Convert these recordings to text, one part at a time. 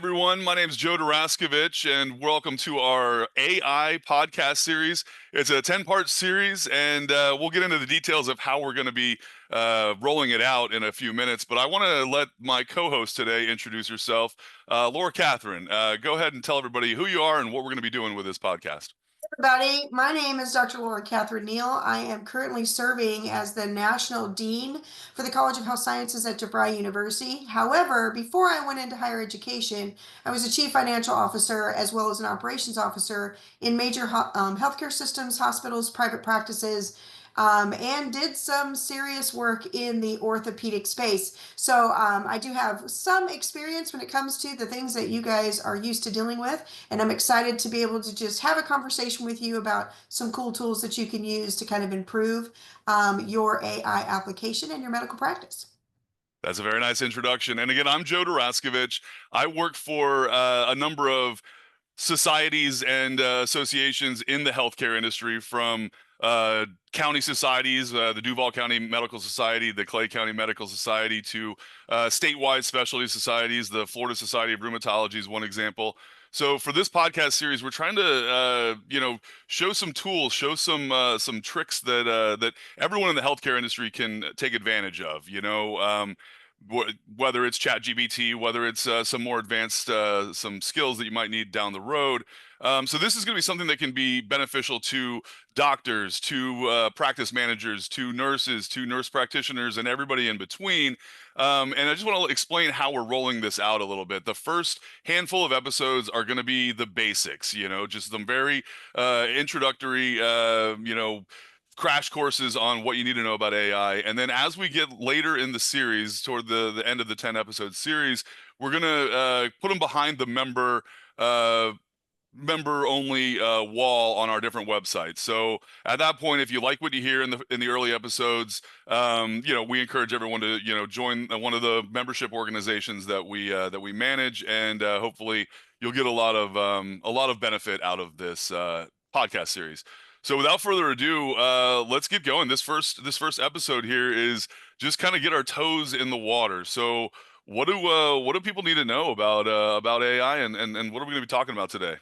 everyone. My name is Joe Daraskevich, and welcome to our AI podcast series. It's a 10-part series, and we'll get into the details of how we're going to be rolling it out in a few minutes. But I want to let my co-host today introduce herself, Laura-Kathryn. Go ahead and tell everybody who you are and what we're going to be doing with this podcast. Everybody, my name is Dr. Laura-Kathryn Neal. I am currently serving as the National Dean for the College of Health Sciences at DeVry University. However, before I went into higher education, I was a Chief Financial Officer as well as an Operations Officer in major healthcare systems, hospitals, private practices, and did some serious work in the orthopedic space. So I do have some experience when it comes to the things that you guys are used to dealing with. And I'm excited to be able to just have a conversation with you about some cool tools that you can use to kind of improve your AI application in your medical practice. That's a very nice introduction. And again, I'm Joe Daraskevich. I work for a number of societies and associations in the healthcare industry, from county societies, the Duval County Medical Society, the Clay County Medical Society, to statewide specialty societies. The Florida Society of Rheumatology is one example. So for this podcast series, we're trying to, show some tools, show some tricks that everyone in the healthcare industry can take advantage of. Whether it's ChatGPT, whether it's some more advanced some skills that you might need down the road. So this is going to be something that can be beneficial to doctors, to practice managers, to nurses, to nurse practitioners, and everybody in between. And I just want to explain how we're rolling this out a little bit. The first handful of episodes are going to be the basics, just some very introductory, crash courses on what you need to know about AI. And then as we get later in the series, toward the end of the 10 episode series, we're going to put them behind the member only wall on our different websites. So at that point, if you like what you hear in the early episodes, we encourage everyone to join one of the membership organizations that we manage, and hopefully you'll get a lot of benefit out of this podcast series. So without further ado, let's get going. This first episode here is just kind of get our toes in the water. So what do people need to know about AI, and what are we going to be talking about today?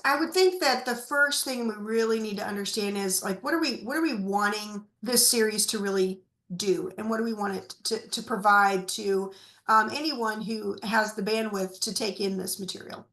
I would think that the first thing we really need to understand is, like, what are we wanting this series to really do, and what do we want it to provide to anyone who has the bandwidth to take in this material.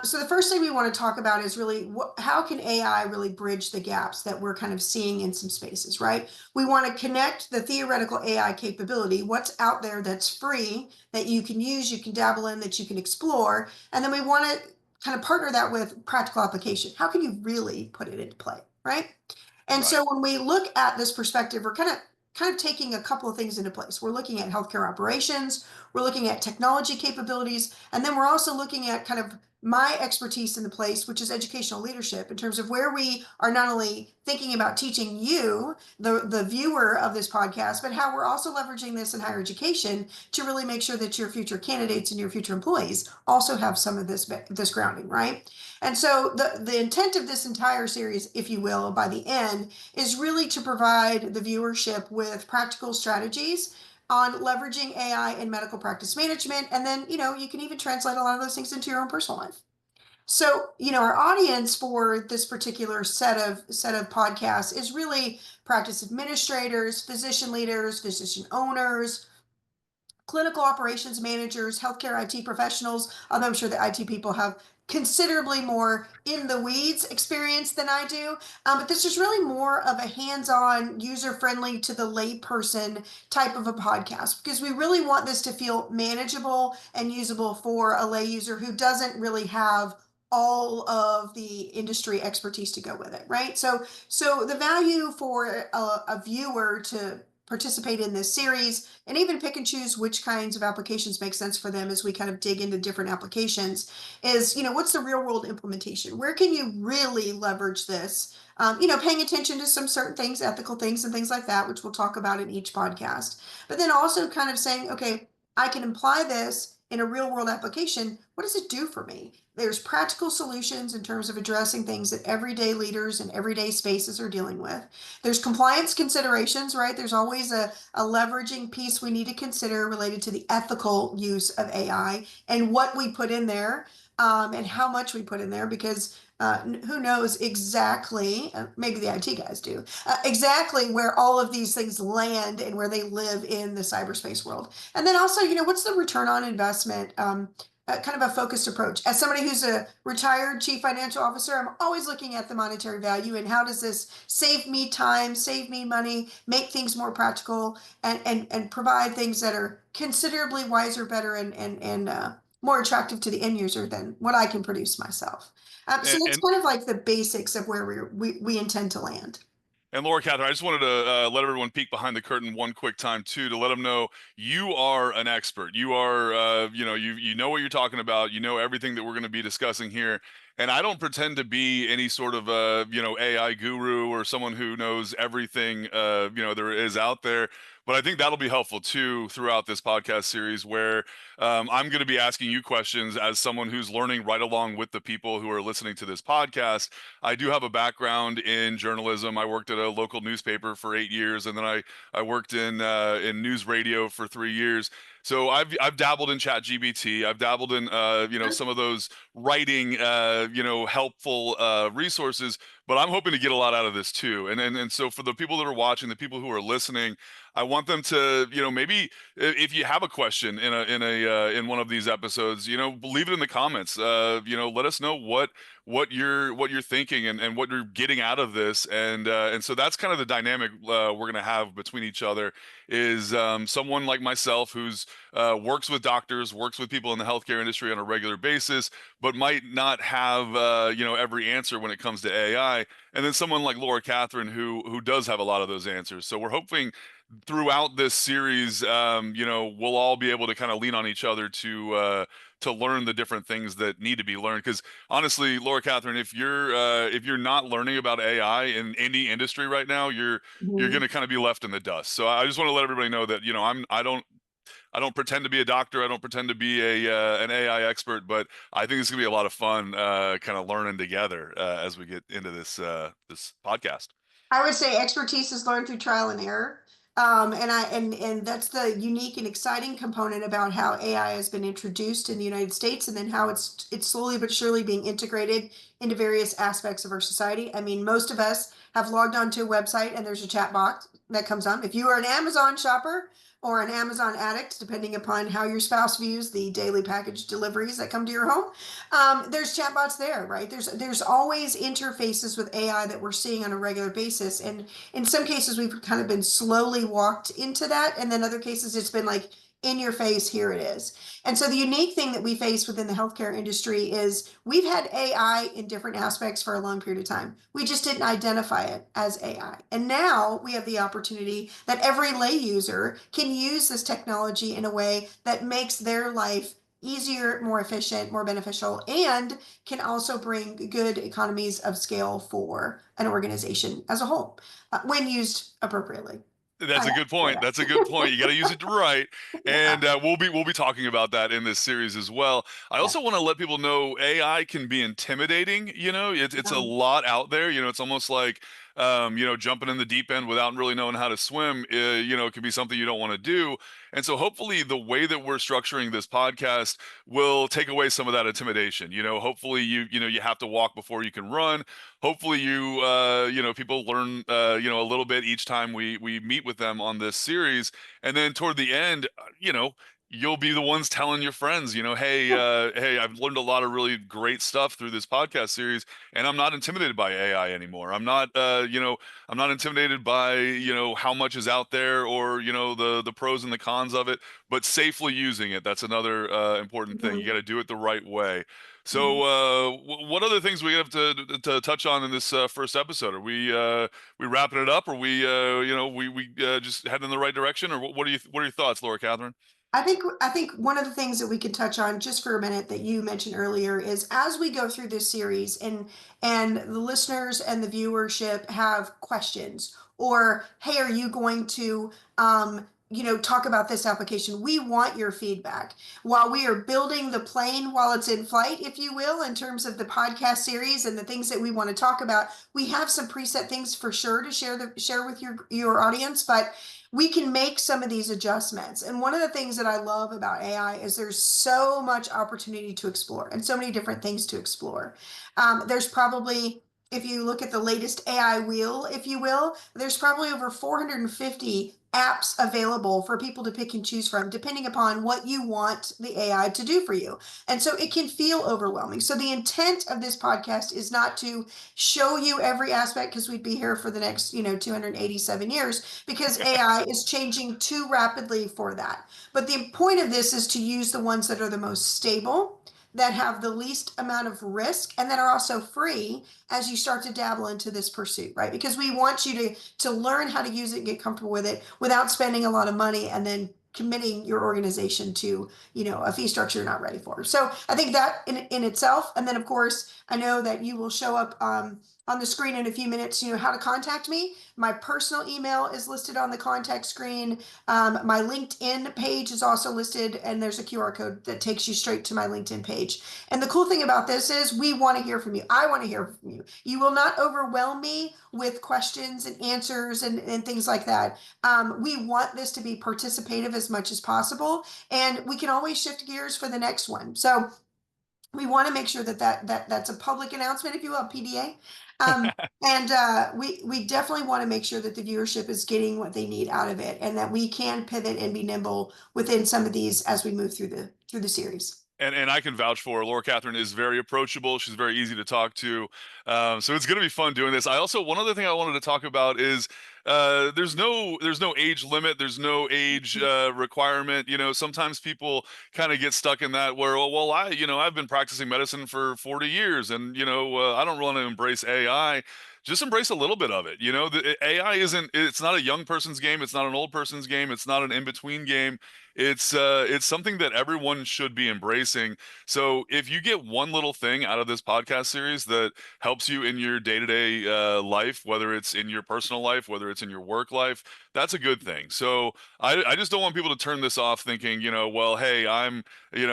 So the first thing we want to talk about is really how can AI really bridge the gaps that we're kind of seeing in some spaces, right? We want to connect the theoretical AI capability, what's out there that's free, that you can use, you can dabble in, that you can explore, and then we want to kind of partner that with practical application. How can you really put it into play, right? And Right. so when we look at this perspective, we're kind of taking a couple of things into place. We're looking at healthcare operations, we're looking at technology capabilities, and then we're also looking at kind of my expertise in the place, which is educational leadership, in terms of where we are not only thinking about teaching you, the viewer of this podcast, but how we're also leveraging this in higher education to really make sure that your future candidates and your future employees also have some of this grounding, right? And so the intent of this entire series, if you will, by the end, is really to provide the viewership with practical strategies on leveraging AI in medical practice management. And then, you can even translate a lot of those things into your own personal life. So, our audience for this particular set of podcasts is really practice administrators, physician leaders, physician owners, clinical operations managers, healthcare IT professionals, although I'm sure the IT people have considerably more in the weeds experience than I do. But this is really more of a hands-on, user-friendly to the layperson type of a podcast, because we really want this to feel manageable and usable for a lay user who doesn't really have all of the industry expertise to go with it, right? So the value for a viewer to participate in this series and even pick and choose which kinds of applications make sense for them as we kind of dig into different applications is, what's the real world implementation? Where can you really leverage this? Paying attention to some certain things, ethical things and things like that, which we'll talk about in each podcast. But then also kind of saying, okay, I can apply this in a real world application. What does it do for me? there's practical solutions in terms of addressing things that everyday leaders and everyday spaces are dealing with. There's compliance considerations, right? There's always a leveraging piece we need to consider related to the ethical use of AI and what we put in there, and how much we put in there, because who knows exactly, maybe the IT guys do, exactly where all of these things land and where they live in the cyberspace world. And then also, what's the return on investment? Kind of a focused approach. As somebody who's a retired chief financial officer, I'm always looking at the monetary value and how does this save me time, save me money, make things more practical, and provide things that are considerably wiser, better, and more attractive to the end user than what I can produce myself. So that's And kind of like the basics of where we intend to land. And Laura-Kathryn, I just wanted to let everyone peek behind the curtain one quick time too, to let them know you are an expert. You are, you know what you're talking about. You know everything that we're going to be discussing here. And I don't pretend to be any sort of AI guru or someone who knows everything there is out there. But I think that'll be helpful too throughout this podcast series, where I'm going to be asking you questions as someone who's learning right along with the people who are listening to this podcast. I do have a background in journalism. I worked at a local newspaper for 8 years, and then I worked in news radio for 3 years. So I've dabbled in Chat GBT. I've dabbled in some of those writing helpful resources. But I'm hoping to get a lot out of this too. And so for the people that are watching, the people who are listening, I want them to maybe if you have a question in one of these episodes, leave it in the comments. Let us know what you're thinking and what you're getting out of this, and so that's kind of the dynamic we're gonna have between each other. Is someone like myself who's works with doctors, works with people in the healthcare industry on a regular basis, but might not have every answer when it comes to AI, and then someone like Laura-Kathryn who does have a lot of those answers. So we're hoping throughout this series, we'll all be able to kind of lean on each other to learn the different things that need to be learned. Because honestly, Laura-Kathryn, if you're not learning about AI in any industry right now, you're going Mhm. to kind of be left in the dust. So I just want to let everybody know that I don't pretend to be a doctor. I don't pretend to be an AI expert, but I think it's gonna be a lot of fun, kind of learning together as we get into this podcast. I would say expertise is learned through trial and error. And that's the unique and exciting component about how AI has been introduced in the United States, and then how it's slowly but surely being integrated into various aspects of our society. I mean, most of us have logged onto a website and there's a chat box that comes on. If you are an Amazon shopper or an Amazon addict, depending upon how your spouse views the daily package deliveries that come to your home, there's chatbots there, right? There's always interfaces with AI that we're seeing on a regular basis, and in some cases we've kind of been slowly walked into that, and then other cases it's been like in your face, here it is. And so the unique thing that we face within the healthcare industry is we've had AI in different aspects for a long period of time. We just didn't identify it as AI. And now we have the opportunity that every lay user can use this technology in a way that makes their life easier, more efficient, more beneficial, and can also bring good economies of scale for an organization as a whole, when used appropriately. I That's a have good to say point. That's a good point. You got to use it right, that. and we'll be talking about that in this series as well. I Yeah, also want to let people know AI can be intimidating. It's a yeah. lot out there. It's almost like jumping in the deep end without really knowing how to swim. It can be something you don't want to do. And so hopefully the way that we're structuring this podcast will take away some of that intimidation. Hopefully you have to walk before you can run. Hopefully people learn a little bit each time we meet with them on this series, and then toward the end, you'll be the ones telling your friends, hey, I've learned a lot of really great stuff through this podcast series, and I'm not intimidated by AI anymore. I'm not intimidated by how much is out there, or the pros and the cons of it, but safely using it. That's another important thing. You Mhm, got to do it the right way. So, mhm. what other things we have to touch on in this first episode? Are we wrapping it up? Or we just heading in the right direction? Or what are your thoughts, Laura-Kathryn? I think one of the things that we could touch on just for a minute that you mentioned earlier is, as we go through this series and the listeners and the viewership have questions, or hey, are you going to talk about this application. We want your feedback while we are building the plane while it's in flight, if you will, in terms of the podcast series and the things that we want to talk about. We have some preset things for sure to share with your audience, but we can make some of these adjustments. And one of the things that I love about AI is there's so much opportunity to explore and so many different things to explore. There's probably, if you look at the latest AI wheel, if you will, there's probably over 450 apps available for people to pick and choose from, depending upon what you want the AI to do for you. And so it can feel overwhelming. So the intent of this podcast is not to show you every aspect, because we'd be here for the next, 287 years, because AI is changing too rapidly for that. But the point of this is to use the ones that are the most stable, that have the least amount of risk, and that are also free as you start to dabble into this pursuit, right? Because we want you to learn how to use it and get comfortable with it without spending a lot of money and then committing your organization to a fee structure you're not ready for. So I think that in itself, and then of course I know that you will show up on the screen in a few minutes, how to contact me. My personal email is listed on the contact screen. My LinkedIn page is also listed, and there's a QR code that takes you straight to my LinkedIn page. And the cool thing about this is we want to hear from you. I want to hear from you. You will not overwhelm me with questions and answers and things like that. We want this to be participative as much as possible, and we can always shift gears for the next one. So we want to make sure that's a public announcement, if you will, PDA. Um, and we definitely want to make sure that the viewership is getting what they need out of it, and that we can pivot and be nimble within some of these as we move through the series. And I can vouch for her. Laura-Kathryn is very approachable. She's very easy to talk to. So it's going to be fun doing this. One other thing I wanted to talk about is there's no age limit. There's no age requirement. Sometimes people kind of get stuck in that where, well, I've been practicing medicine for 40 years and, I don't want to embrace AI. Just embrace a little bit of it. The AI it's not a young person's game. It's not an old person's game. It's not an in-between game. It's something that everyone should be embracing. So if you get one little thing out of this podcast series that helps you in your day-to-day life, whether it's in your personal life, whether it's in your work life, that's a good thing. So I just don't want people to turn this off thinking, well, hey, I'm in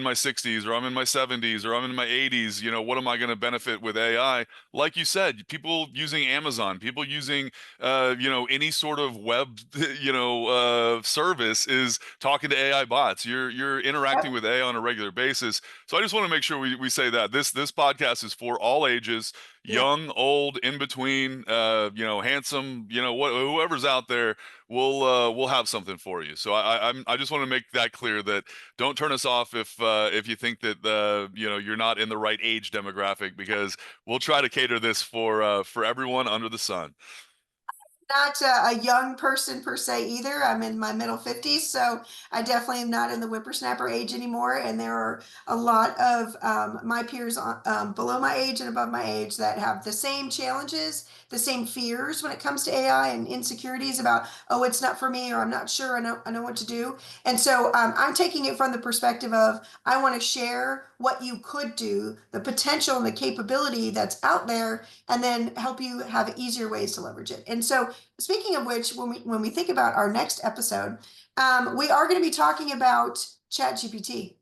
my 60s or I'm in my 70s or I'm in my 80s, what am I going to benefit with AI? Like you said, people using Amazon, people using any sort of web service is talking to AI bots. You're interacting with AI on a regular basis. So I just want to make sure we say that this podcast is for all ages, Yeah. young, old, in between, handsome, whoever's out there, we'll have something for you. So I just want to make that clear, that don't turn us off if you think that you're not in the right age demographic, because we'll try to cater this for everyone under the sun. Not a young person per se either. I'm in my middle 50s, so I definitely am not in the whippersnapper age anymore. And there are a lot of my peers below my age and above my age that have the same challenges, the same fears when it comes to AI, and insecurities about, oh, it's not for me, or I'm not sure I know what to do. And so I'm taking it from the perspective of, I want to share what you could do, the potential and the capability that's out there, and then help you have easier ways to leverage it. And so, speaking of which, when we think about our next episode, we are going to be talking about ChatGPT.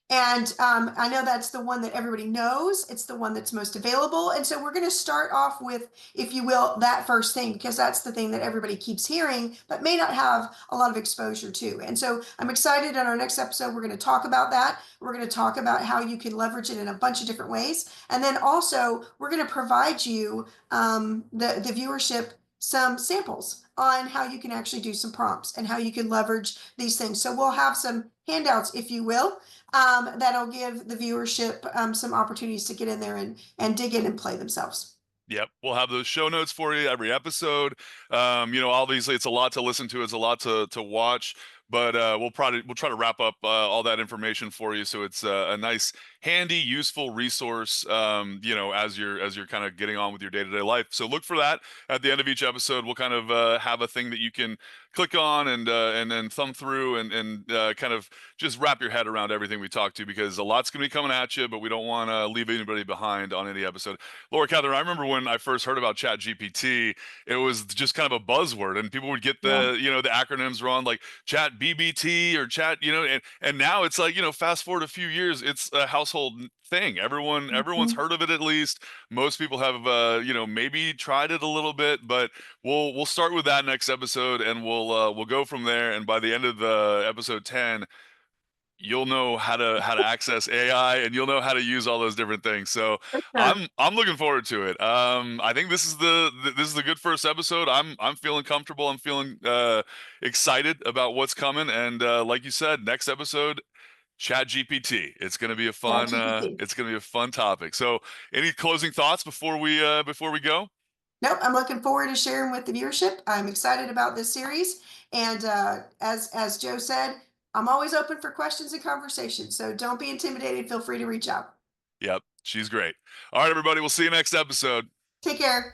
And I know that's the one that everybody knows. It's the one that's most available. And so we're going to start off with, if you will, that first thing, because that's the thing that everybody keeps hearing, but may not have a lot of exposure to. And so I'm excited. In our next episode, we're going to talk about that. We're going to talk about how you can leverage it in a bunch of different ways. And then also, we're going to provide you, the viewership, some samples on how you can actually do some prompts and how you can leverage these things. So we'll have some handouts, if you will, that'll give the viewership some opportunities to get in there and dig in and play themselves. Yep, we'll have those show notes for you every episode. Obviously it's a lot to listen to, it's a lot to watch, but we'll try to wrap up all that information for you, so it's a nice handy, useful resource, as you're kind of getting on with your day-to-day life. So look for that at the end of each episode. We'll kind of have a thing that you can click on and then thumb through and kind of just wrap your head around everything we talked to, because a lot's gonna be coming at you, but we don't want to leave anybody behind on any episode. Laura-Kathryn, I remember when I first heard about Chat GPT, it was just kind of a buzzword, and people would get Yeah. the acronyms wrong, like Chat BBT or Chat, and now it's like, fast forward a few years, it's a household thing. Everyone's Mhm. heard of it at least. Most people have maybe tried it a little bit, but we'll start with that next episode, and we'll go from there. And by the end of the episode 10, you'll know how to access AI, and you'll know how to use all those different things. So For sure. I'm looking forward to it. I think this is the good first episode. I'm feeling comfortable. I'm feeling excited about what's coming. And like you said, next episode, Chat GPT. It's gonna be a Chat fun GPT. it's gonna be a fun topic. So any closing thoughts before we go? Nope, I'm looking forward to sharing with the viewership. I'm excited about this series, and as Joe said, I'm always open for questions and conversation. So don't be intimidated. Feel free to reach out. Yep, she's great. All right, everybody, we'll see you next episode. Take care.